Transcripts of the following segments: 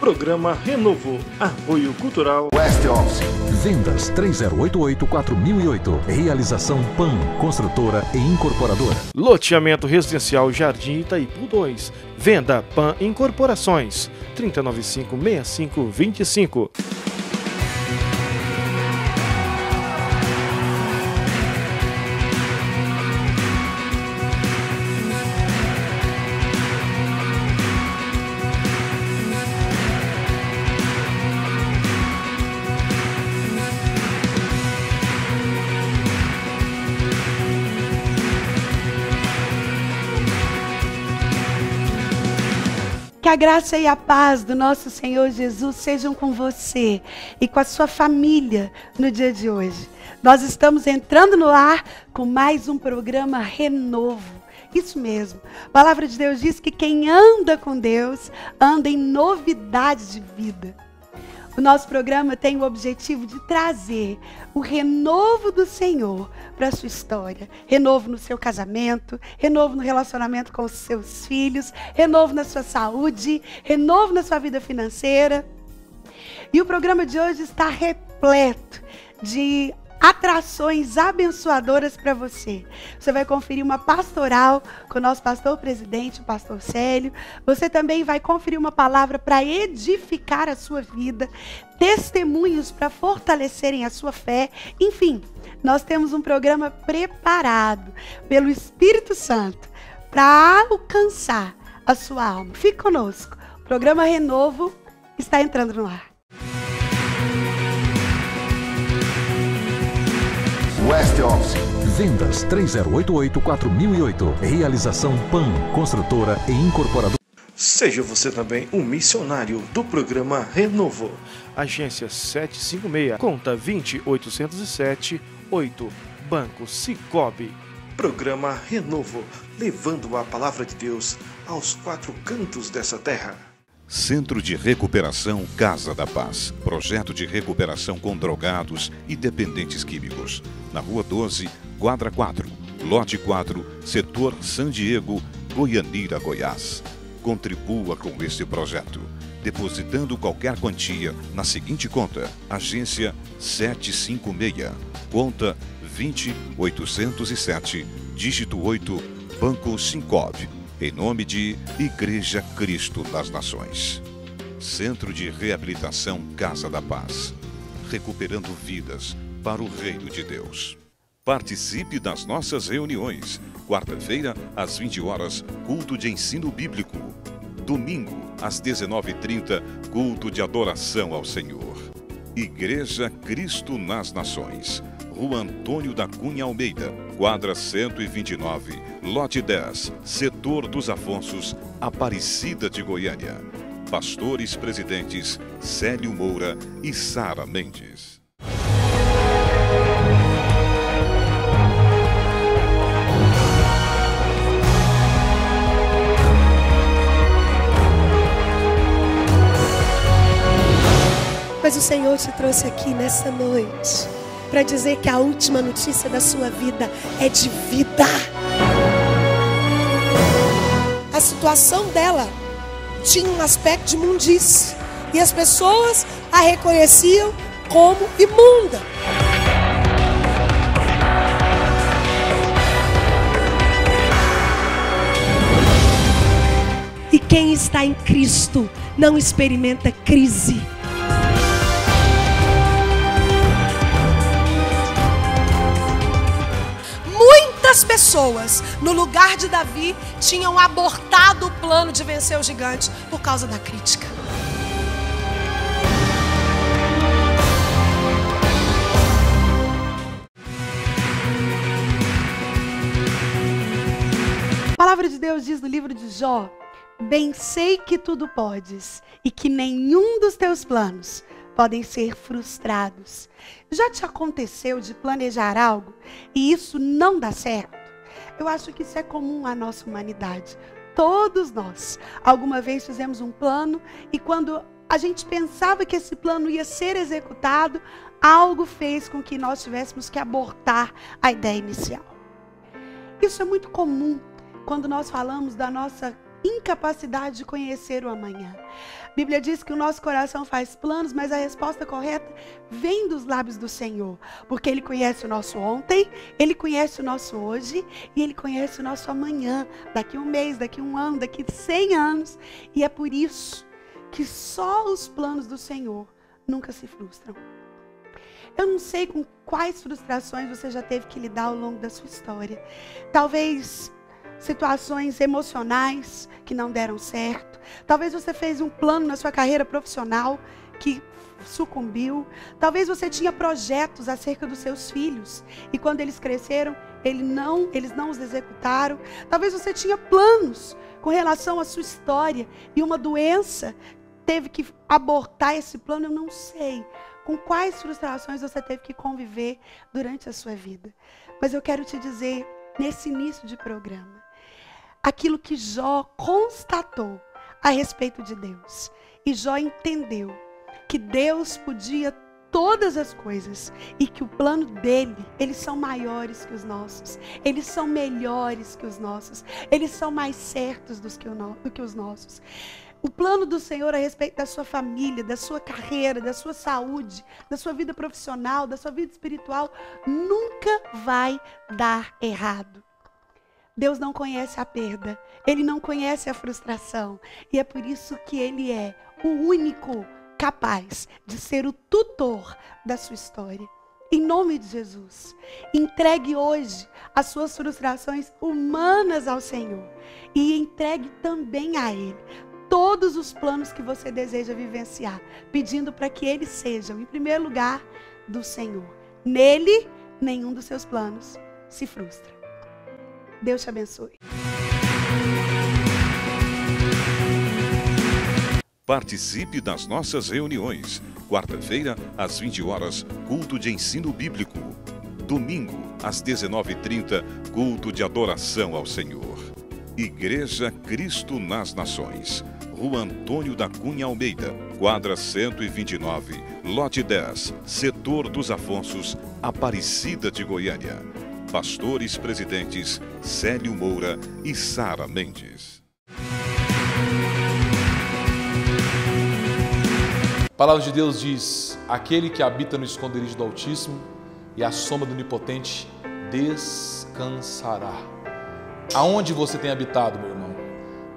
Programa Renovo. Apoio Cultural West Office. Vendas 3088-4008. Realização PAN, construtora e incorporadora. Loteamento Residencial Jardim Itaipu 2. Venda PAN Incorporações 3095-6525. Que a graça e a paz do nosso Senhor Jesus sejam com você e com a sua família no dia de hoje. Nós estamos entrando no ar com mais um programa Renovo. Isso mesmo. A palavra de Deus diz que quem anda com Deus anda em novidade de vida. O nosso programa tem o objetivo de trazer o renovo do Senhor para a sua história. Renovo no seu casamento, renovo no relacionamento com os seus filhos, renovo na sua saúde, renovo na sua vida financeira. E o programa de hoje está repleto de atrações abençoadoras para você. Você vai conferir uma pastoral com o nosso pastor presidente, o pastor Célio. Você também vai conferir uma palavra para edificar a sua vida, testemunhos para fortalecerem a sua fé. Enfim, nós temos um programa preparado pelo Espírito Santo para alcançar a sua alma. Fique conosco. O programa Renovo está entrando no ar. West Office. Vendas 3088-4008. Realização PAN, construtora e incorporadora. Seja você também um missionário do programa Renovo. Agência 756, conta 20807-8, Banco Sicoob. Programa Renovo, levando a palavra de Deus aos quatro cantos dessa terra. Centro de Recuperação Casa da Paz. Projeto de recuperação com drogados e dependentes químicos. Na Rua 12, Quadra 4, Lote 4, Setor San Diego, Goianira, Goiás. Contribua com este projeto, depositando qualquer quantia na seguinte conta. Agência 756, conta 20807, dígito 8, Banco Sicoob. Em nome de Igreja Cristo das Nações. Centro de Reabilitação Casa da Paz. Recuperando vidas para o Reino de Deus. Participe das nossas reuniões. Quarta-feira, às 20 horas, culto de ensino bíblico. Domingo, às 19h30, culto de adoração ao Senhor. Igreja Cristo nas Nações. Rua Antônio da Cunha Almeida, quadra 129, lote 10, Setor dos Afonsos, Aparecida de Goiânia. Pastores presidentes Célio Moura e Sara Mendes. Mas o Senhor te trouxe aqui nessa noite para dizer que a última notícia da sua vida é de vida. A situação dela tinha um aspecto de imundice e as pessoas a reconheciam como imunda. E quem está em Cristo não experimenta crise. Muitas pessoas, no lugar de Davi, tinham abortado o plano de vencer o gigante por causa da crítica. A palavra de Deus diz no livro de Jó: bem sei que tudo podes e que nenhum dos teus planos podem ser frustrados. Já te aconteceu de planejar algo e isso não dá certo? Eu acho que isso é comum à nossa humanidade. Todos nós, alguma vez fizemos um plano e quando a gente pensava que esse plano ia ser executado, algo fez com que nós tivéssemos que abortar a ideia inicial. Isso é muito comum quando nós falamos da nossa incapacidade de conhecer o amanhã. A Bíblia diz que o nosso coração faz planos, mas a resposta correta vem dos lábios do Senhor. Porque Ele conhece o nosso ontem, Ele conhece o nosso hoje e Ele conhece o nosso amanhã. Daqui um mês, daqui um ano, daqui 100 anos. E é por isso que só os planos do Senhor nunca se frustram. Eu não sei com quais frustrações você já teve que lidar ao longo da sua história. Talvez situações emocionais que não deram certo. Talvez você fez um plano na sua carreira profissional que sucumbiu. Talvez você tinha projetos acerca dos seus filhos e quando eles cresceram, eles não os executaram. Talvez você tinha planos com relação à sua história e uma doença teve que abortar esse plano. Eu não sei com quais frustrações você teve que conviver durante a sua vida. Mas eu quero te dizer, nesse início de programa, aquilo que Jó constatou a respeito de Deus. E Jó entendeu que Deus podia todas as coisas e que o plano dele, eles são maiores que os nossos, eles são melhores que os nossos, eles são mais certos do que os nossos. O plano do Senhor a respeito da sua família, da sua carreira, da sua saúde, da sua vida profissional, da sua vida espiritual, nunca vai dar errado. Deus não conhece a perda, Ele não conhece a frustração. E é por isso que Ele é o único capaz de ser o tutor da sua história. Em nome de Jesus, entregue hoje as suas frustrações humanas ao Senhor. E entregue também a Ele todos os planos que você deseja vivenciar, pedindo para que eles sejam, em primeiro lugar, do Senhor. Nele, nenhum dos seus planos se frustra. Deus te abençoe. Participe das nossas reuniões. Quarta-feira, às 20 horas, culto de ensino bíblico. Domingo, às 19h30, culto de adoração ao Senhor. Igreja Cristo nas Nações. Rua Antônio da Cunha Almeida, quadra 129, lote 10, setor dos Afonsos, Aparecida de Goiânia. Pastores presidentes Célio Moura e Sara Mendes. A palavra de Deus diz: aquele que habita no esconderijo do Altíssimo e à sombra do Onipotente descansará. Aonde você tem habitado, meu irmão?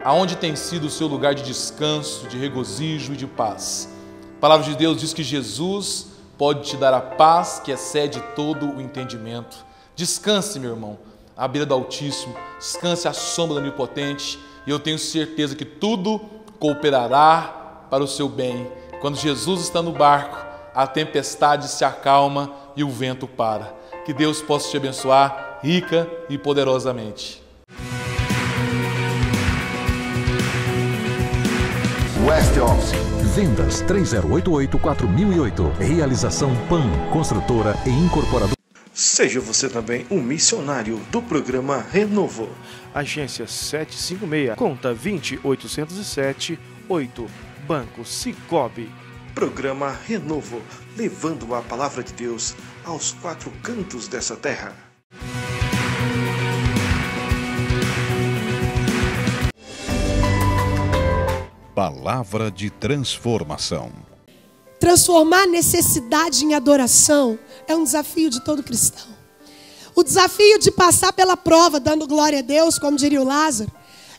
Aonde tem sido o seu lugar de descanso, de regozijo e de paz? A palavra de Deus diz que Jesus pode te dar a paz que excede todo o entendimento. Descanse, meu irmão, à beira do Altíssimo, descanse à sombra do Onipotente, e eu tenho certeza que tudo cooperará para o seu bem. Quando Jesus está no barco, a tempestade se acalma e o vento para. Que Deus possa te abençoar rica e poderosamente. West Office. Vendas 3088-4008. Realização PAN, construtora e incorporadora. Seja você também um missionário do programa Renovo. Agência 756, conta 20807-8, Banco Cicobi. Programa Renovo, levando a palavra de Deus aos 4 cantos dessa terra. Palavra de transformação. Transformar necessidade em adoração é um desafio de todo cristão. O desafio de passar pela prova dando glória a Deus, como diria o Lázaro,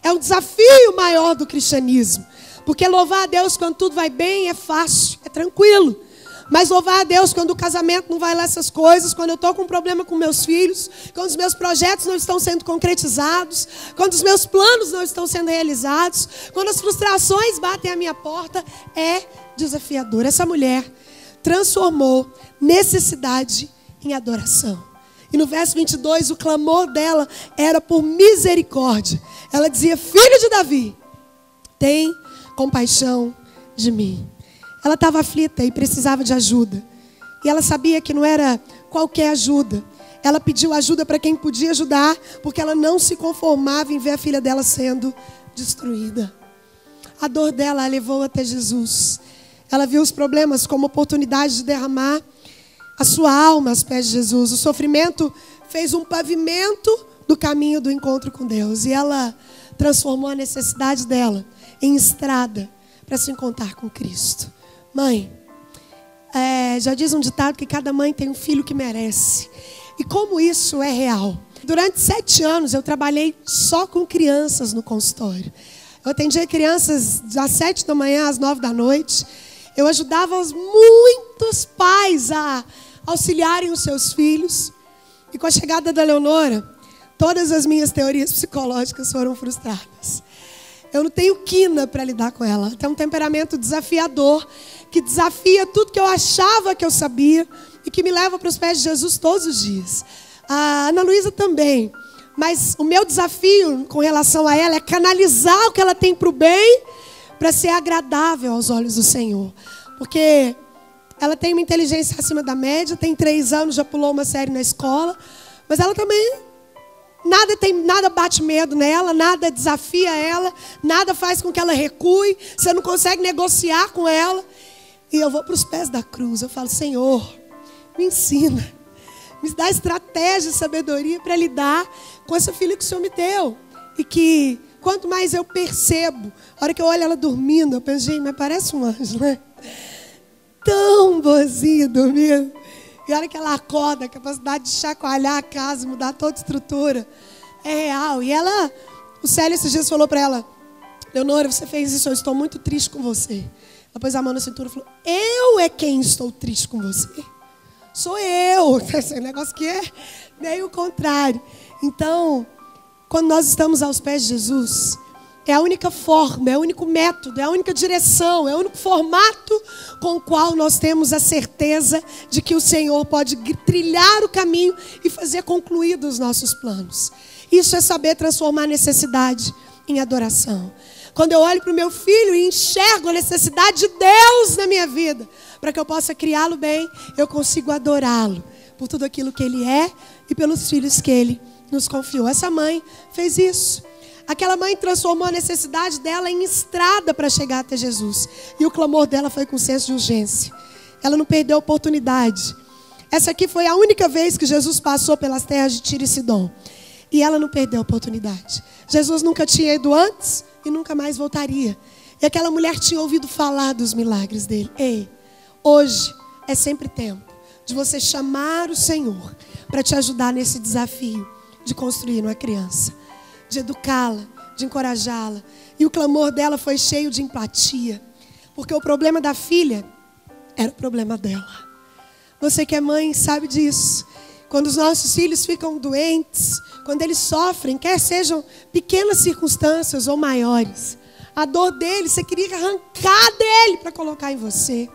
é um desafio maior do cristianismo. Porque louvar a Deus quando tudo vai bem é fácil, é tranquilo. Mas louvar a Deus quando o casamento não vai lá essas coisas, quando eu estou com um problema com meus filhos, quando os meus projetos não estão sendo concretizados, quando os meus planos não estão sendo realizados, quando as frustrações batem à minha porta, é desafiador. Essa mulher transformou necessidade em adoração. E no verso 22, o clamor dela era por misericórdia. Ela dizia: filho de Davi, tem compaixão de mim. Ela estava aflita e precisava de ajuda. E ela sabia que não era qualquer ajuda. Ela pediu ajuda para quem podia ajudar, porque ela não se conformava em ver a filha dela sendo destruída. A dor dela a levou até Jesus. Ela viu os problemas como oportunidade de derramar a sua alma aos pés de Jesus. O sofrimento fez um pavimento do caminho do encontro com Deus. E ela transformou a necessidade dela em estrada para se encontrar com Cristo. Mãe, já diz um ditado que cada mãe tem um filho que merece. E como isso é real? Durante 7 anos eu trabalhei só com crianças no consultório. Eu atendia crianças das 7 da manhã às 9 da noite. Eu ajudava muitos pais a auxiliarem os seus filhos. E com a chegada da Leonora, todas as minhas teorias psicológicas foram frustradas. Eu não tenho quina para lidar com ela. Ela tem um temperamento desafiador, que desafia tudo que eu achava que eu sabia e que me leva para os pés de Jesus todos os dias. A Ana Luísa também. Mas o meu desafio com relação a ela é canalizar o que ela tem para o bem, para ser agradável aos olhos do Senhor. Porque ela tem uma inteligência acima da média, tem 3 anos, já pulou uma série na escola. Mas ela também, nada bate medo nela, nada desafia ela, nada faz com que ela recue. Você não consegue negociar com ela. E eu vou para os pés da cruz, eu falo, Senhor, me ensina. Me dá estratégia e sabedoria para lidar com essa filha que o Senhor me deu. E que, quanto mais eu percebo, a hora que eu olho ela dormindo, eu penso, gente, mas parece um anjo, né? Tão boazinha dormindo. E a hora que ela acorda, a capacidade de chacoalhar a casa, mudar toda a estrutura, é real. E ela, o Célio esses dias falou para ela, Leonora, você fez isso, eu estou muito triste com você. Ela pôs a mão na cintura e falou, eu é quem estou triste com você. Sou eu. Esse negócio que é meio o contrário. Então, quando nós estamos aos pés de Jesus, é a única forma, é o único método, é a única direção, é o único formato com o qual nós temos a certeza de que o Senhor pode trilhar o caminho e fazer concluídos os nossos planos. Isso é saber transformar a necessidade em adoração. Quando eu olho para o meu filho e enxergo a necessidade de Deus na minha vida, para que eu possa criá-lo bem, eu consigo adorá-lo por tudo aquilo que Ele é e pelos filhos que Ele nos confiou. Essa mãe fez isso. Aquela mãe transformou a necessidade dela em estrada para chegar até Jesus. E o clamor dela foi com senso de urgência. Ela não perdeu a oportunidade. Essa aqui foi a única vez que Jesus passou pelas terras de Tiro e Sidom. E ela não perdeu a oportunidade. Jesus nunca tinha ido antes e nunca mais voltaria. E aquela mulher tinha ouvido falar dos milagres dele. Ei, hoje é sempre tempo de você chamar o Senhor para te ajudar nesse desafio de construir uma criança, de educá-la, de encorajá-la. E o clamor dela foi cheio de empatia, porque o problema da filha era o problema dela. Você que é mãe sabe disso. Quando os nossos filhos ficam doentes, quando eles sofrem, quer sejam pequenas circunstâncias ou maiores, a dor dele, você queria arrancar dele para colocar em você.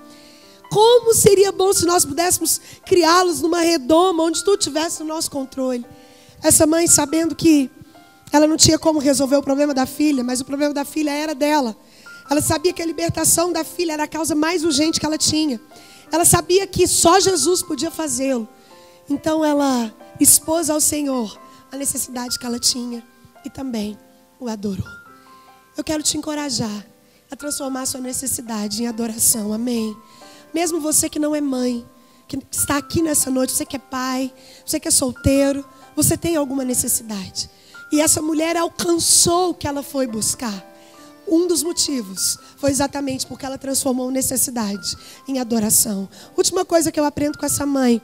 Como seria bom se nós pudéssemos criá-los numa redoma, onde tudo estivesse no nosso controle. Essa mãe, sabendo que ela não tinha como resolver o problema da filha, mas o problema da filha era dela. Ela sabia que a libertação da filha era a causa mais urgente que ela tinha. Ela sabia que só Jesus podia fazê-lo. Então ela expôs ao Senhor a necessidade que ela tinha e também o adorou. Eu quero te encorajar a transformar sua necessidade em adoração. Amém? Mesmo você que não é mãe, que está aqui nessa noite, você que é pai, você que é solteiro, você tem alguma necessidade. E essa mulher alcançou o que ela foi buscar. Um dos motivos foi exatamente porque ela transformou necessidade em adoração. Última coisa que eu aprendo com essa mãe,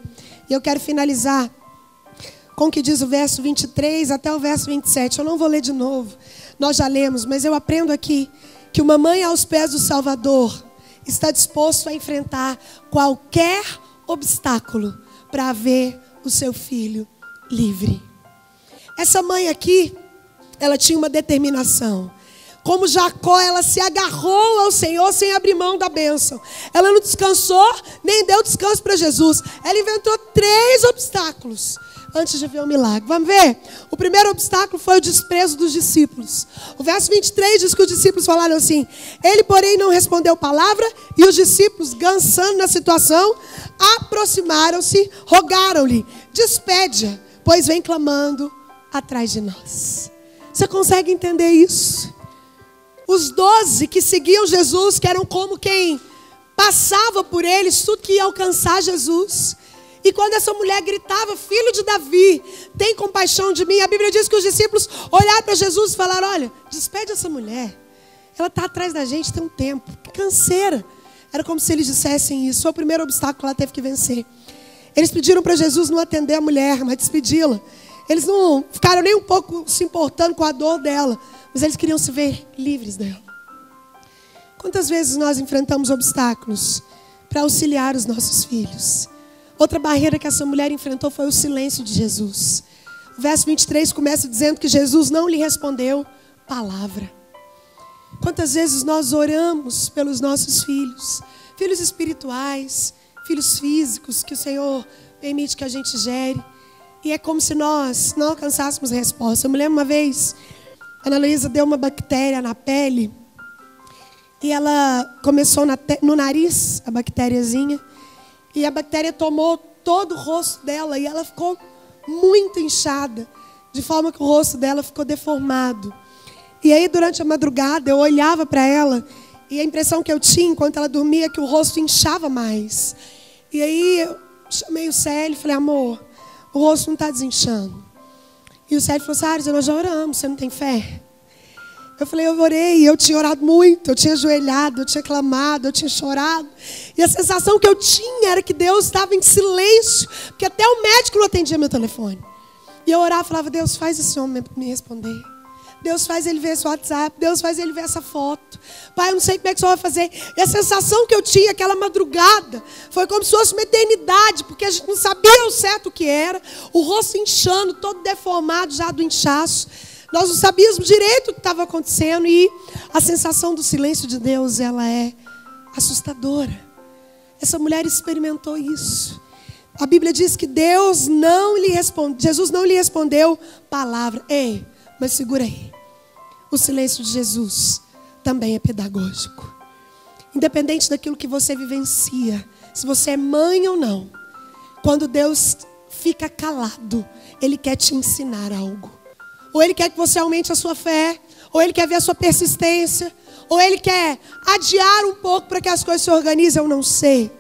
e eu quero finalizar com o que diz o verso 23 até o verso 27. Eu não vou ler de novo, nós já lemos, mas eu aprendo aqui que uma mãe aos pés do Salvador está disposto a enfrentar qualquer obstáculo para ver o seu filho livre. Essa mãe aqui, ela tinha uma determinação. Como Jacó, ela se agarrou ao Senhor sem abrir mão da bênção. Ela não descansou, nem deu descanso para Jesus. Ela inventou 3 obstáculos antes de ver o milagre. Vamos ver? O primeiro obstáculo foi o desprezo dos discípulos. O verso 23 diz que os discípulos falaram assim: ele, porém, não respondeu palavra, e os discípulos, gansando na situação, aproximaram-se, rogaram-lhe: despede-a, pois vem clamando atrás de nós. Você consegue entender isso? Os 12 que seguiam Jesus, que eram como quem passava por eles tudo que ia alcançar Jesus, E quando essa mulher gritava, filho de Davi, tem compaixão de mim. A Bíblia diz que os discípulos olharam para Jesus e falaram, olha, despede essa mulher. Ela está atrás da gente tem um tempo. Que canseira. Era como se eles dissessem isso. Foi o primeiro obstáculo que ela teve que vencer. Eles pediram para Jesus não atender a mulher, mas despedi-la. Eles não ficaram nem um pouco se importando com a dor dela. Mas eles queriam se ver livres dela. Quantas vezes nós enfrentamos obstáculos para auxiliar os nossos filhos? Outra barreira que essa mulher enfrentou foi o silêncio de Jesus. O verso 23 começa dizendo que Jesus não lhe respondeu palavra. Quantas vezes nós oramos pelos nossos filhos, filhos espirituais, filhos físicos, que o Senhor permite que a gente gere, e é como se nós não alcançássemos resposta. Eu me lembro uma vez, a Ana Luísa deu uma bactéria na pele, e ela começou no nariz, a bactériazinha, e a bactéria tomou todo o rosto dela, e ela ficou muito inchada, de forma que o rosto dela ficou deformado. E aí, durante a madrugada, eu olhava para ela, e a impressão que eu tinha, enquanto ela dormia, é que o rosto inchava mais. E aí, eu chamei o Célio e falei, amor, o rosto não está desinchando. E o Célio falou assim, Ares, nós já oramos, você não tem fé? Eu falei, eu orei, eu tinha orado muito, eu tinha ajoelhado, eu tinha clamado, eu tinha chorado. E a sensação que eu tinha era que Deus estava em silêncio, porque até o médico não atendia meu telefone. E eu orava e falava, Deus, faz esse homem me responder. Deus faz ele ver esse WhatsApp, Deus faz ele ver essa foto. Pai, eu não sei como é que o Senhor vai fazer. E a sensação que eu tinha aquela madrugada foi como se fosse uma eternidade, porque a gente não sabia ao certo o que era. O rosto inchando, todo deformado já do inchaço. Nós não sabíamos direito o que estava acontecendo. E a sensação do silêncio de Deus, ela é assustadora. Essa mulher experimentou isso. A Bíblia diz que Jesus não lhe respondeu palavra. Ei, mas segura aí. O silêncio de Jesus também é pedagógico. Independente daquilo que você vivencia, se você é mãe ou não, quando Deus fica calado, Ele quer te ensinar algo. Ou Ele quer que você aumente a sua fé, ou Ele quer ver a sua persistência, ou Ele quer adiar um pouco para que as coisas se organizem, eu não sei.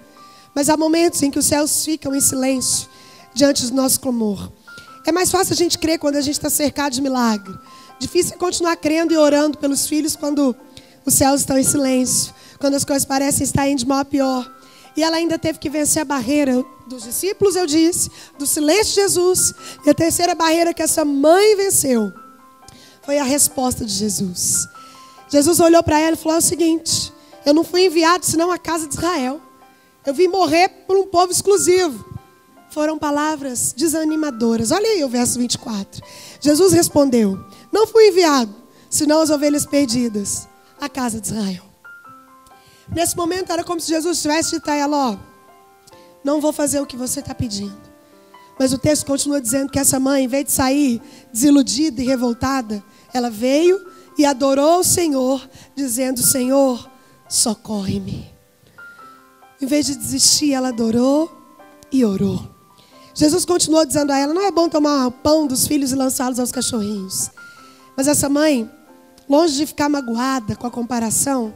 Mas há momentos em que os céus ficam em silêncio diante do nosso clamor. É mais fácil a gente crer quando a gente está cercado de milagre. Difícil é continuar crendo e orando pelos filhos quando os céus estão em silêncio, quando as coisas parecem estar indo de mal a pior. E ela ainda teve que vencer a barreira dos discípulos, eu disse, do silêncio de Jesus. E a terceira barreira que essa mãe venceu foi a resposta de Jesus. Jesus olhou para ela e falou o seguinte, eu não fui enviado senão à casa de Israel. Eu vim morrer por um povo exclusivo. Foram palavras desanimadoras. Olha aí o verso 24. Jesus respondeu, não fui enviado, senão as ovelhas perdidas, à casa de Israel. Nesse momento era como se Jesus tivesse dito a ela, ó, não vou fazer o que você está pedindo. Mas o texto continua dizendo que essa mãe, em vez de sair desiludida e revoltada, ela veio e adorou o Senhor, dizendo, Senhor, socorre-me. Em vez de desistir, ela adorou e orou. Jesus continuou dizendo a ela, não é bom tomar o pão dos filhos e lançá-los aos cachorrinhos. Mas essa mãe, longe de ficar magoada com a comparação,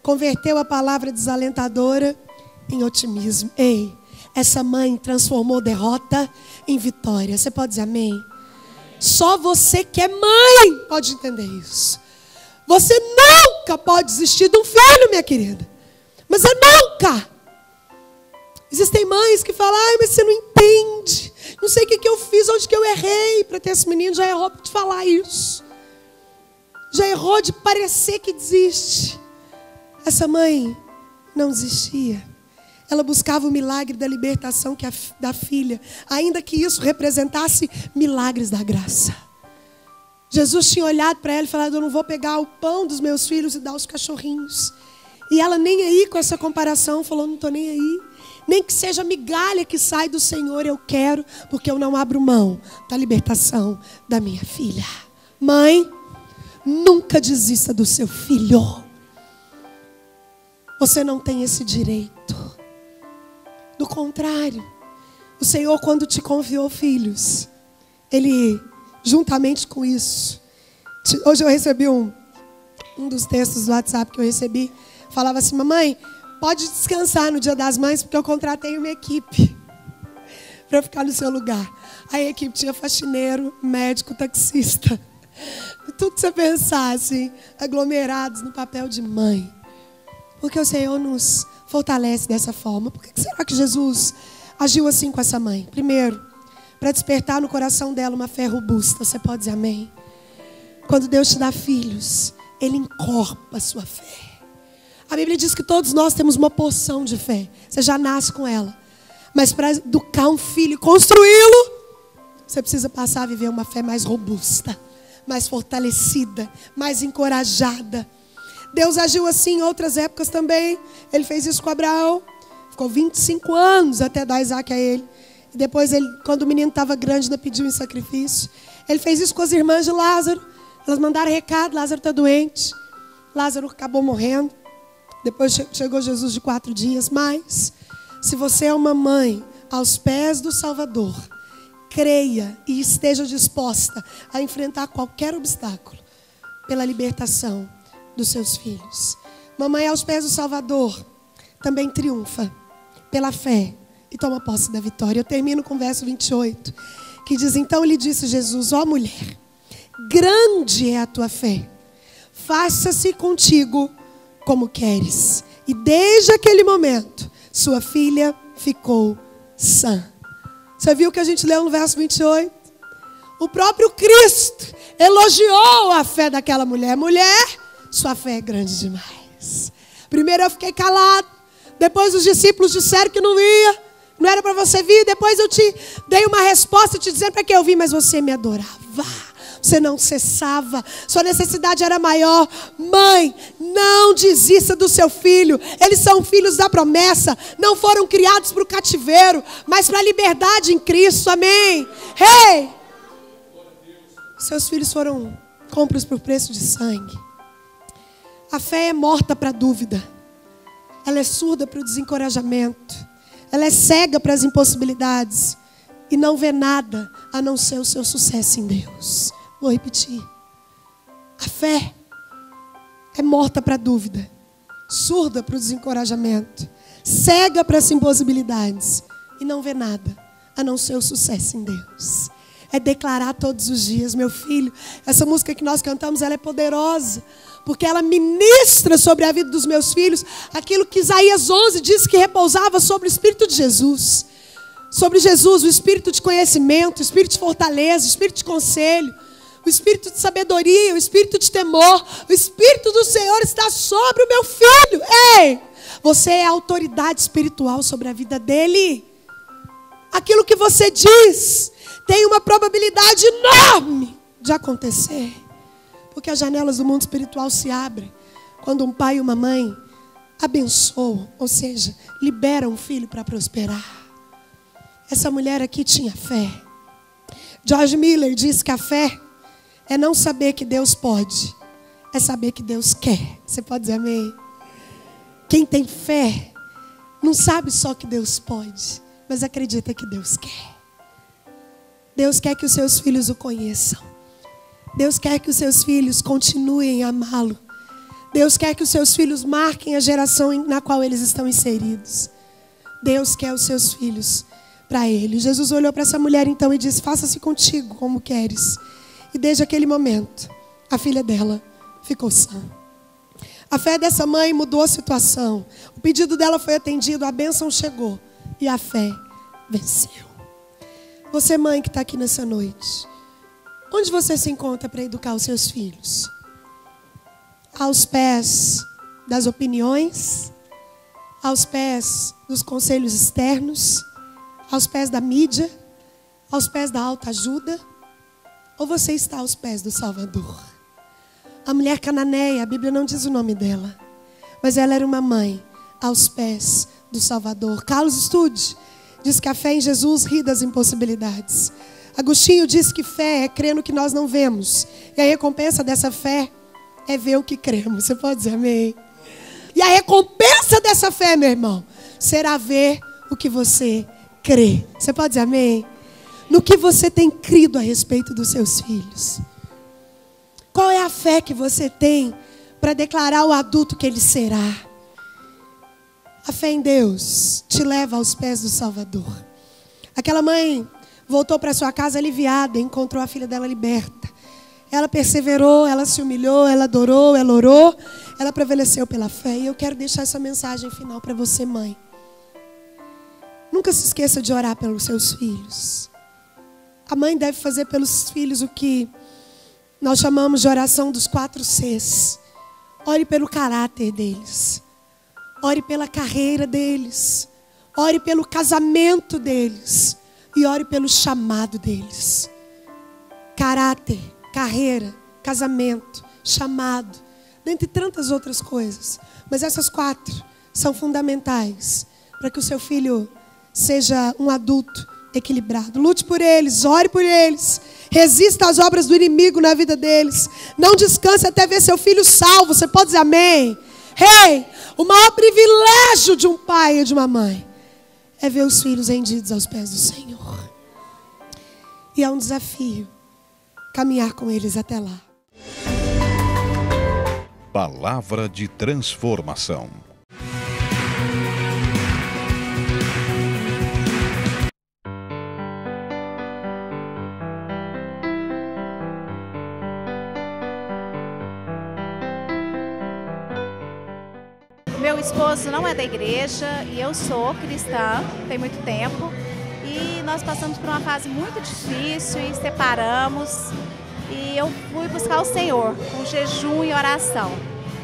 converteu a palavra desalentadora em otimismo. Ei, essa mãe transformou derrota em vitória. Você pode dizer amém? Só você que é mãe pode entender isso. Você nunca pode desistir de um filho, minha querida. Mas é nunca. Existem mães que falam, ai, mas você não entende. Não sei o que eu fiz, onde que eu errei para ter esse menino. Já errou de falar isso. Já errou de parecer que desiste. Essa mãe não desistia. Ela buscava o milagre da libertação da filha, ainda que isso representasse milagres da graça. Jesus tinha olhado para ela e falado, eu não vou pegar o pão dos meus filhos e dar aos cachorrinhos. E ela nem aí com essa comparação, falou, não estou nem aí. Nem que seja migalha que sai do Senhor, eu quero, porque eu não abro mão da libertação da minha filha. Mãe, nunca desista do seu filho. Você não tem esse direito. Do contrário, o Senhor, quando te confiou filhos, Ele, juntamente com isso, hoje eu recebi um dos textos do WhatsApp que eu recebi, falava assim, mamãe, pode descansar no Dia das Mães, porque eu contratei uma equipe. para eu ficar no seu lugar. Aí a equipe tinha faxineiro, médico, taxista. Tudo que você pensar, assim, aglomerados no papel de mãe. Porque o Senhor nos fortalece dessa forma. Por que será que Jesus agiu assim com essa mãe? Primeiro, para despertar no coração dela uma fé robusta. Você pode dizer amém? Quando Deus te dá filhos, Ele encorpa a sua fé. A Bíblia diz que todos nós temos uma porção de fé. Você já nasce com ela. Mas para educar um filho e construí-lo, você precisa passar a viver uma fé mais robusta, mais fortalecida, mais encorajada. Deus agiu assim em outras épocas também. Ele fez isso com Abraão. Ficou 25 anos até dar Isaac a ele. E depois, quando o menino estava grande, ainda pediu em sacrifício. Ele fez isso com as irmãs de Lázaro. Elas mandaram recado, Lázaro está doente. Lázaro acabou morrendo. Depois chegou Jesus de 4 dias. Mas, se você é uma mãe aos pés do Salvador, creia e esteja disposta a enfrentar qualquer obstáculo pela libertação dos seus filhos. Mamãe aos pés do Salvador também triunfa pela fé e toma posse da vitória. Eu termino com o verso 28, que diz: então lhe disse Jesus: ó mulher, grande é a tua fé, faça-se contigo como queres. E desde aquele momento, sua filha ficou sã. Você viu o que a gente leu no verso 28? O próprio Cristo elogiou a fé daquela mulher. Mulher, sua fé é grande demais. Primeiro eu fiquei calado. Depois os discípulos disseram que não ia. Não era para você vir. Depois eu te dei uma resposta te dizendo para que eu vim. Mas você me adorava. Você não cessava. Sua necessidade era maior. Mãe, não desista do seu filho. Eles são filhos da promessa. Não foram criados para o cativeiro, mas para a liberdade em Cristo. Amém. Hey! Seus filhos foram compras por preço de sangue. A fé é morta para a dúvida. Ela é surda para o desencorajamento. Ela é cega para as impossibilidades. E não vê nada a não ser o seu sucesso em Deus. Vou repetir. A fé é morta para a dúvida. Surda para o desencorajamento. Cega para as impossibilidades. E não vê nada a não ser o sucesso em Deus. É declarar todos os dias: meu filho, essa música que nós cantamos, ela é poderosa, porque ela ministra sobre a vida dos meus filhos aquilo que Isaías 11 diz que repousava sobre o Espírito de Jesus. Sobre Jesus, o Espírito de conhecimento, o Espírito de fortaleza, o Espírito de conselho, o Espírito de sabedoria, o Espírito de temor. O Espírito do Senhor está sobre o meu filho. Ei, você é a autoridade espiritual sobre a vida dele. Aquilo que você diz tem uma probabilidade enorme de acontecer. Porque as janelas do mundo espiritual se abrem quando um pai e uma mãe abençoam, ou seja, liberam um filho para prosperar. Essa mulher aqui tinha fé. George Miller diz que a fé é não saber que Deus pode, é saber que Deus quer. Você pode dizer amém? Quem tem fé não sabe só que Deus pode, mas acredita que Deus quer. Deus quer que os seus filhos o conheçam. Deus quer que os seus filhos continuem a amá-lo. Deus quer que os seus filhos marquem a geração na qual eles estão inseridos. Deus quer os seus filhos para Ele. Jesus olhou para essa mulher então e disse: faça-se contigo como queres. E desde aquele momento, a filha dela ficou sã. A fé dessa mãe mudou a situação. O pedido dela foi atendido, a bênção chegou e a fé venceu. Você, mãe que está aqui nessa noite, onde você se encontra para educar os seus filhos? Aos pés das opiniões? Aos pés dos conselhos externos? Aos pés da mídia? Aos pés da autoajuda? Ou você está aos pés do Salvador? A mulher cananeia, a Bíblia não diz o nome dela, mas ela era uma mãe aos pés do Salvador. Carlos Studd diz que a fé em Jesus ri das impossibilidades. Agostinho diz que fé é crer no que nós não vemos. E a recompensa dessa fé é ver o que cremos. Você pode dizer amém? E a recompensa dessa fé, meu irmão, será ver o que você crê. Você pode dizer amém? No que você tem crido a respeito dos seus filhos. Qual é a fé que você tem para declarar o adulto que ele será? A fé em Deus te leva aos pés do Salvador. Aquela mãe voltou para sua casa aliviada, encontrou a filha dela liberta. Ela perseverou, ela se humilhou, ela adorou, ela orou, ela prevaleceu pela fé. E eu quero deixar essa mensagem final para você, mãe. Nunca se esqueça de orar pelos seus filhos. A mãe deve fazer pelos filhos o que nós chamamos de oração dos 4 Cs. Ore pelo caráter deles. Ore pela carreira deles. Ore pelo casamento deles. E ore pelo chamado deles. Caráter, carreira, casamento, chamado. Dentre tantas outras coisas. Mas essas 4 são fundamentais para que o seu filho seja um adulto equilibrado. Lute por eles, ore por eles. Resista às obras do inimigo na vida deles. Não descanse até ver seu filho salvo. Você pode dizer amém? O maior privilégio de um pai e de uma mãe é ver os filhos rendidos aos pés do Senhor. E é um desafio caminhar com eles até lá. Palavra de transformação. Meu esposo não é da igreja e eu sou cristã, tem muito tempo. E nós passamos por uma fase muito difícil e separamos. E eu fui buscar o Senhor com jejum e oração.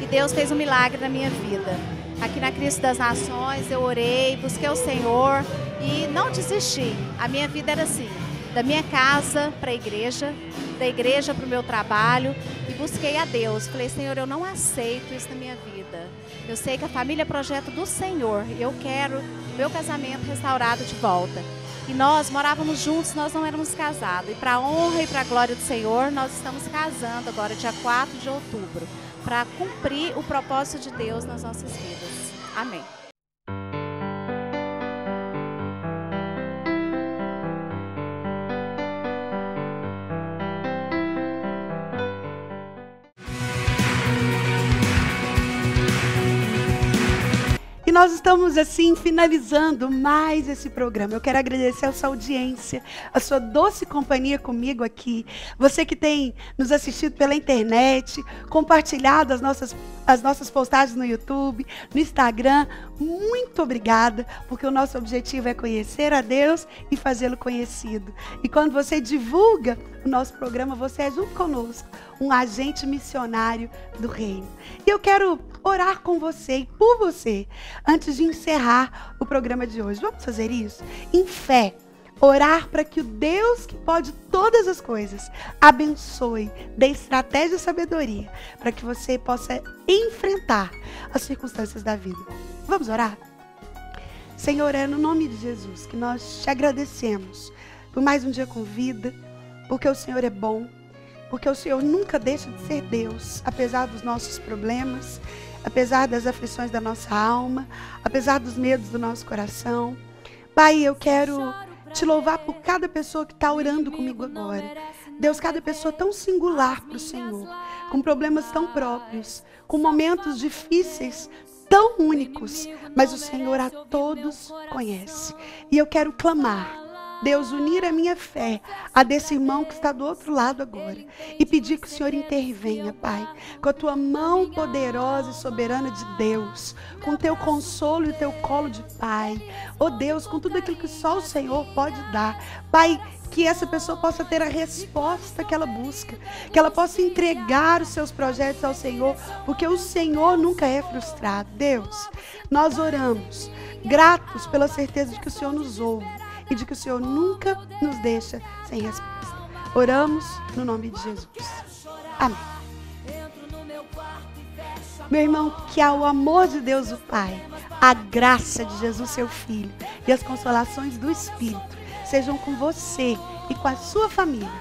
E Deus fez um milagre na minha vida. Aqui na Cristo das Nações eu orei, busquei o Senhor e não desisti. A minha vida era assim, da minha casa para a igreja, da igreja para o meu trabalho. E busquei a Deus. Falei, Senhor, eu não aceito isso na minha vida. Eu sei que a família é projeto do Senhor. E eu quero meu casamento restaurado de volta. E nós morávamos juntos, nós não éramos casados. E para a honra e para a glória do Senhor, nós estamos casando agora, dia 4 de outubro. Para cumprir o propósito de Deus nas nossas vidas. Amém. E nós estamos assim finalizando mais esse programa. Eu quero agradecer a sua audiência, a sua doce companhia comigo aqui. Você que tem nos assistido pela internet, compartilhado as nossas postagens no YouTube, no Instagram. Muito obrigada, porque o nosso objetivo é conhecer a Deus e fazê-lo conhecido. E quando você divulga o nosso programa, você é junto conosco um agente missionário do reino. E eu quero orar com você e por você, antes de encerrar o programa de hoje. Vamos fazer isso? Em fé. Orar para que o Deus que pode todas as coisas abençoe, dê estratégia e sabedoria para que você possa enfrentar as circunstâncias da vida. Vamos orar? Senhor, é no nome de Jesus que nós te agradecemos por mais um dia com vida, porque o Senhor é bom, porque o Senhor nunca deixa de ser Deus, apesar dos nossos problemas, apesar das aflições da nossa alma, apesar dos medos do nosso coração. Pai, eu quero te louvar por cada pessoa que está orando comigo agora. Deus, cada pessoa tão singular para o Senhor, com problemas tão próprios, com momentos difíceis, tão únicos, mas o Senhor a todos conhece. E eu quero clamar, Deus, unir a minha fé a desse irmão que está do outro lado agora e pedir que o Senhor intervenha, Pai, com a tua mão poderosa e soberana de Deus, com o teu consolo e o teu colo de Pai. Oh Deus, com tudo aquilo que só o Senhor pode dar. Pai, que essa pessoa possa ter a resposta que ela busca, que ela possa entregar os seus projetos ao Senhor, porque o Senhor nunca é frustrado. Deus, nós oramos, gratos pela certeza de que o Senhor nos ouve e de que o Senhor nunca nos deixa sem resposta. Oramos no nome de Jesus. Amém. Meu irmão, que o amor de Deus o Pai, a graça de Jesus seu Filho e as consolações do Espírito sejam com você e com a sua família.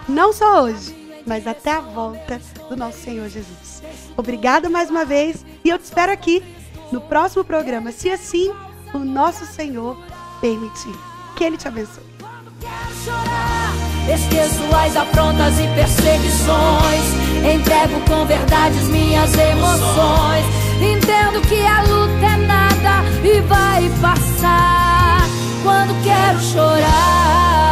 Não só hoje, mas até a volta do nosso Senhor Jesus. Obrigada mais uma vez e eu te espero aqui no próximo programa, se assim o nosso Senhor permitir. Que Ele te abençoe. Esqueço as afrontas e perseguições, entrego com verdades minhas emoções. Entendo que a luta é nada e vai passar. quando quero chorar.